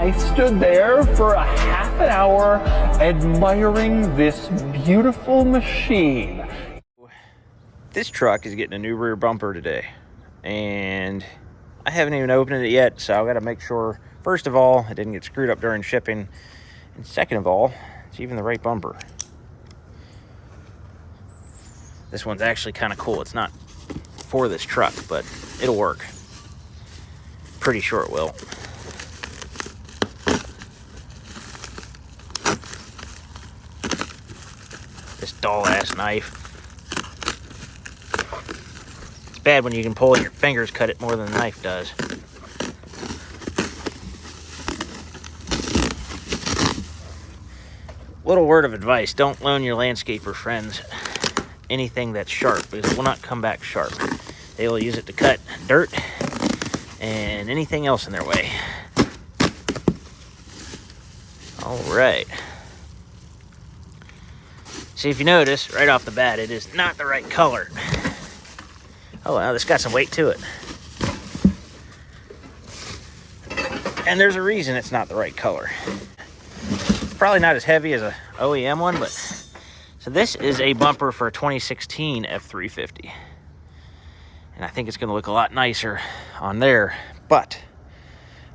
I stood there for a half an hour admiring this beautiful machine. This truck is getting a new rear bumper today, and I haven't even opened it yet, so I got to make sure, first of all, it didn't get screwed up during shipping, and second of all, it's even the right bumper. This one's actually kind of cool. It's not for this truck, but it'll work. Pretty sure it will. This dull-ass knife. It's bad when you can pull and your fingers cut it more than the knife does. Little word of advice, don't loan your landscaper friends anything that's sharp, because it will not come back sharp. They will use it to cut dirt and anything else in their way. All right. See, if you notice, right off the bat, it is not the right color. Oh, well, this got some weight to it. And there's a reason it's not the right color. Probably not as heavy as a OEM one, but... So this is a bumper for a 2016 F350. And I think it's going to look a lot nicer on there. But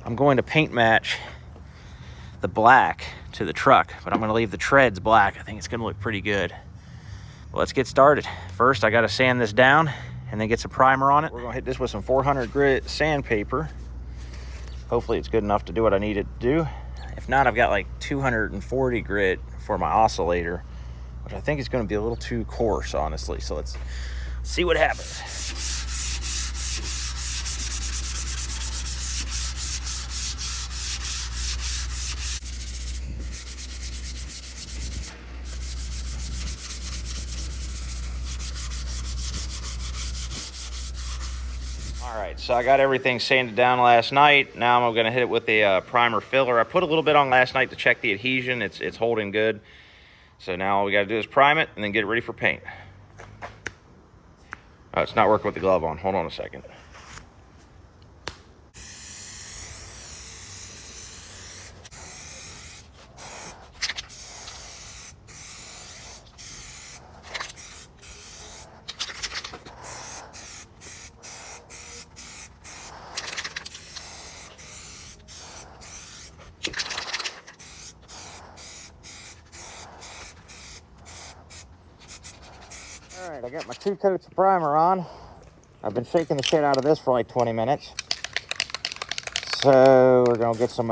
I'm going to paint match the black to the truck, but I'm going to leave the treads black. I think it's going to look pretty good. Well, let's get started. First, I got to sand this down and then get some primer on it. We're going to hit this with some 400 grit sandpaper. Hopefully it's good enough to do what I need it to do. If not, I've got like 240 grit for my oscillator, which I think is going to be a little too coarse, honestly. So let's see what happens. All right, so I got everything sanded down last night. Now I'm going to hit it with a primer filler. I put a little bit on last night to check the adhesion. It's holding good. So now all we got to do is prime it and then get it ready for paint. Oh, it's not working with the glove on. Hold on a second. All right, I got my 2 coats of primer on. I've been shaking the shit out of this for like 20 minutes. So we're gonna get some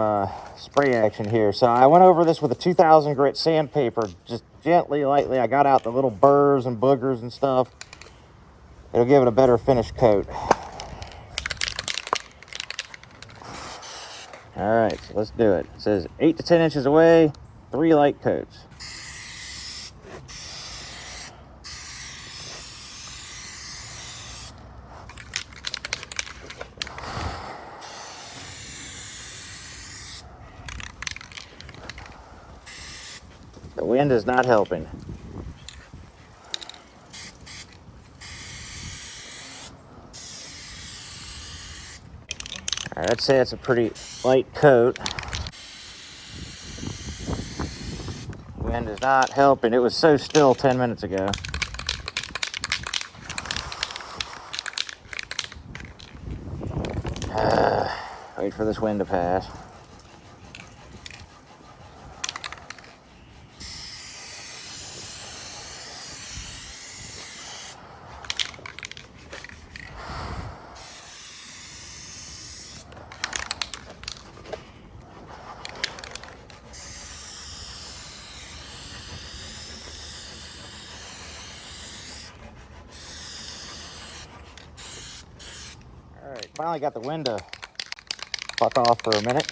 spray action here. So I went over this with a 2000 grit sandpaper, just gently, lightly. I got out the little burrs and boogers and stuff. It'll give it a better finished coat. All right, so let's do it. It says 8 to 10 inches away, 3 light coats. The wind is not helping. All right, I'd say it's a pretty light coat. Wind is not helping. It was so still 10 minutes ago. Wait for this wind to pass. All right, finally got the wind to fuck off for a minute.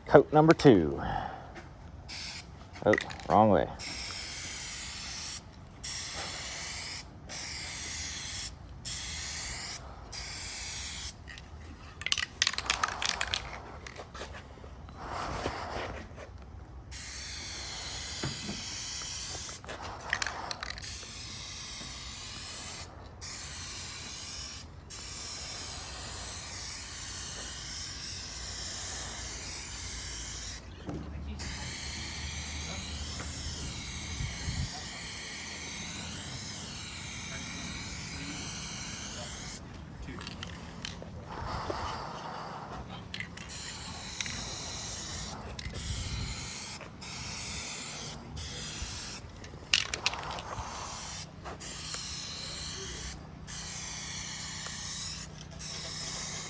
Coat number 2. Oh, wrong way.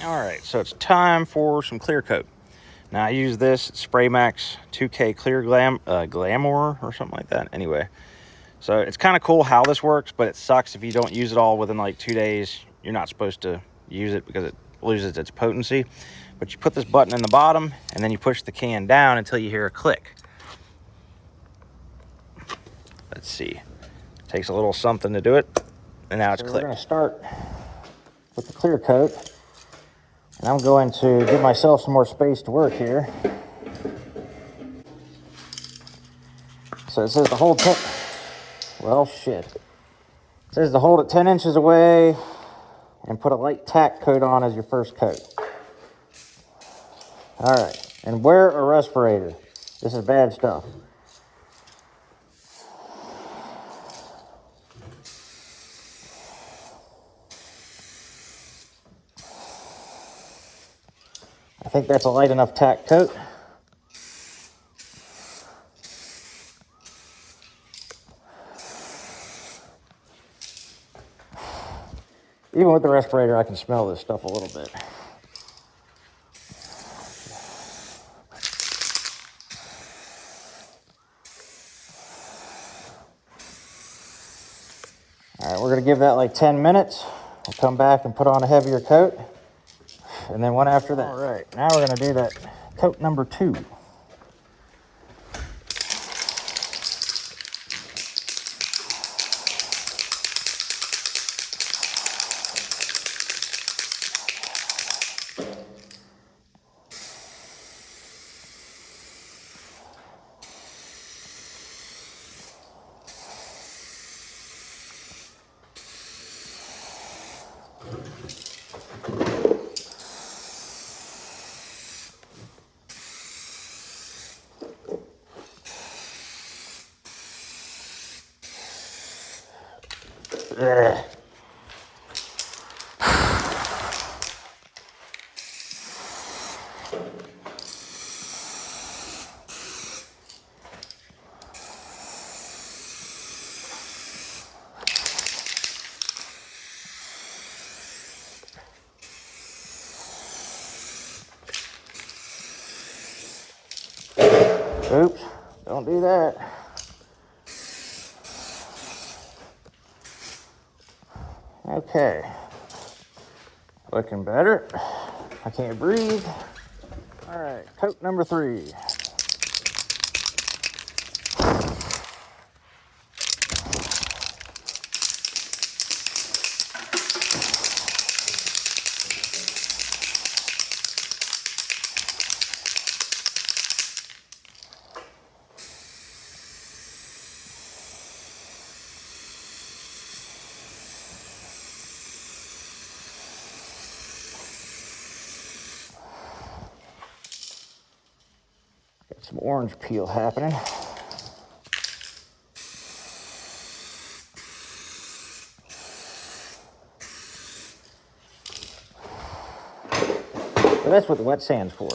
All right, so it's time for some clear coat. Now I use this Spray Max 2K Clear Glamour or something like that. Anyway, so it's kind of cool how this works, but it sucks if you don't use it all within like 2 days. You're not supposed to use it because it loses its potency. But you put this button in the bottom and then you push the can down until you hear a click. Let's see. It takes a little something to do it, and now it's clicked. We're going to start with the clear coat. And I'm going to give myself some more space to work here. So it says to hold well, shit. It says to hold it 10 inches away and put a light tack coat on as your first coat. All right, and wear a respirator. This is bad stuff. I think that's a light enough tack coat. Even with the respirator, I can smell this stuff a little bit. All right, we're gonna give that like 10 minutes. We'll come back and put on a heavier coat, and then one after that. All right, now we're gonna do that coat number 2. Ugh. Oops, don't do that. Okay, looking better. I can't breathe. All right, coat number 3. Got some orange peel happening. So that's what the wet sand's for.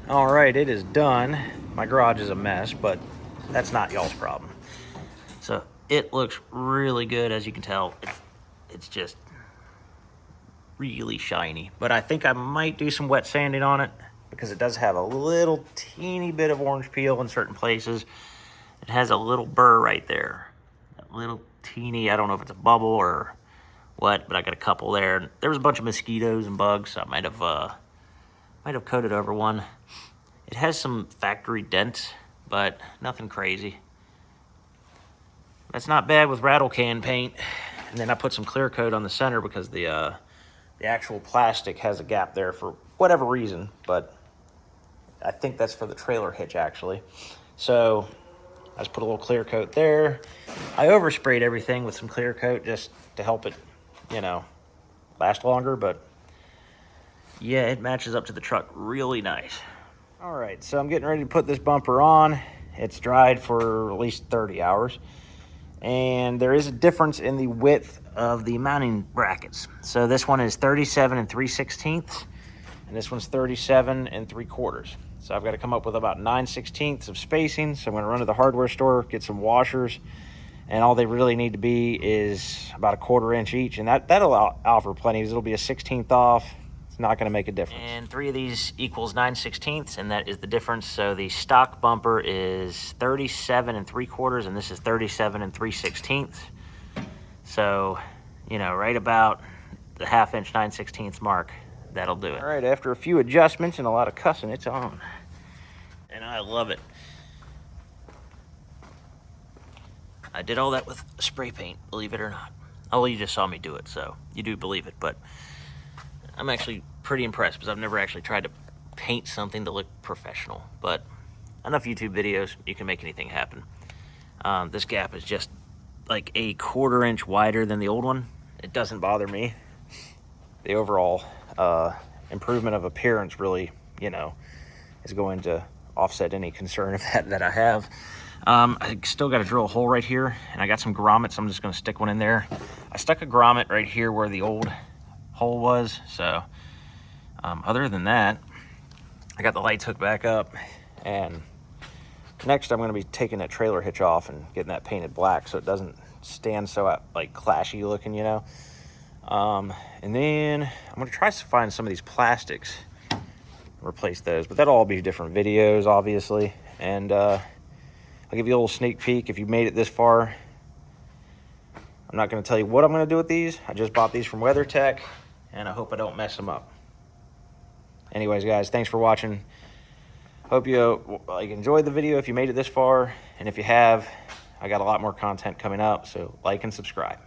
All right, it is done. My garage is a mess, but that's not y'all's problem. So it looks really good, as you can tell. It's just really shiny. But I think I might do some wet sanding on it because it does have a little teeny bit of orange peel in certain places. It has a little burr right there. That little teeny, I don't know if it's a bubble or wet, but I got a couple there. There was a bunch of mosquitoes and bugs, so I might have coated over one. It has some factory dents, but nothing crazy. That's not bad with rattle can paint. And then I put some clear coat on the center because the actual plastic has a gap there for whatever reason, but I think that's for the trailer hitch actually. So I just put a little clear coat there. I oversprayed everything with some clear coat just to help it, you know, last longer, but yeah, it matches up to the truck really nice. All right, so I'm getting ready to put this bumper on. It's dried for at least 30 hours. And there is a difference in the width of the mounting brackets. So this one is 37 3/16, and this one's 37 3/4. So I've got to come up with about 9/16 of spacing. So I'm going to run to the hardware store, get some washers, and all they really need to be is about a 1/4 inch each, and that'll offer plenty. It'll be a 1/16 off. It's not going to make a difference. And 3 of these equals 9/16, and that is the difference. So the stock bumper is 37 3/4, and this is 37 3/16. So, you know, right about the 1/2 inch 9/16 mark, that'll do it. All right, after a few adjustments and a lot of cussing, it's on. And I love it. I did all that with spray paint, believe it or not. Oh, well, you just saw me do it, so you do believe it, but I'm actually pretty impressed because I've never actually tried to paint something to look professional, but enough YouTube videos, you can make anything happen. This gap is just like a 1/4 inch wider than the old one. It doesn't bother me. The overall improvement of appearance really, you know, is going to offset any concern of that I have. I still got to drill a hole right here, and I got some grommets. I'm just going to stick one in there. I stuck a grommet right here where the old hole was. So other than that, I got the lights hooked back up, and next I'm going to be taking that trailer hitch off and getting that painted black so it doesn't stand so like clashy looking, you know. And then I'm going to try to find some of these plastics, replace those, but that'll all be different videos obviously. And I'll give you a little sneak peek if you made it this far. I'm not going to tell you what I'm going to do with these. I just bought these from WeatherTech, and I hope I don't mess them up. Anyways, guys, thanks for watching. Hope you enjoyed the video if you made it this far, and if you have, I got a lot more content coming up, so like and subscribe.